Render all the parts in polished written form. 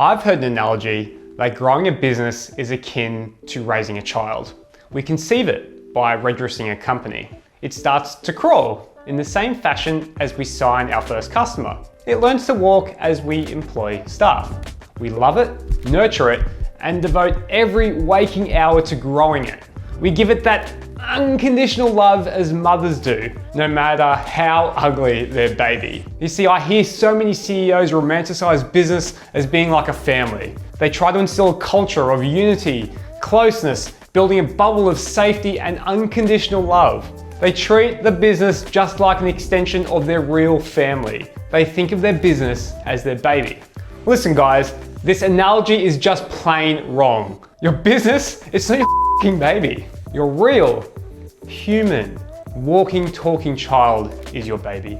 I've heard an analogy that growing a business is akin to raising a child. We conceive it by registering a company. It starts to crawl in the same fashion as we sign our first customer. It learns to walk as we employ staff. We love it, nurture it, and devote every waking hour to growing it. We give it that unconditional love as mothers do, no matter how ugly their baby. You see, I hear so many CEOs romanticize business as being like a family. They try to instill a culture of unity, closeness, building a bubble of safety and unconditional love. They treat the business just like an extension of their real family. They think of their business as their baby. Listen guys, this analogy is just plain wrong. Your business, it's not your f***ing baby. Your real, human, walking, talking child is your baby.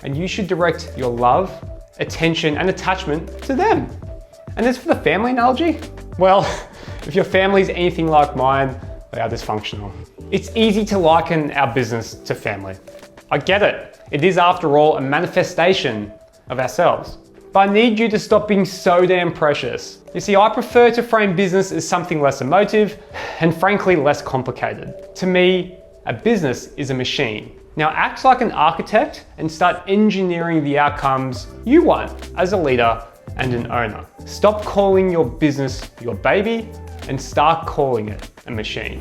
And you should direct your love, attention, and attachment to them. And as for the family analogy, well, if your family is anything like mine, they are dysfunctional. It's easy to liken our business to family. I get it. It is, after all, a manifestation of ourselves. But I need you to stop being so damn precious. You see, I prefer to frame business as something less emotive and frankly less complicated. To me, a business is a machine. Now act like an architect and start engineering the outcomes you want as a leader and an owner. Stop calling your business your baby and start calling it a machine.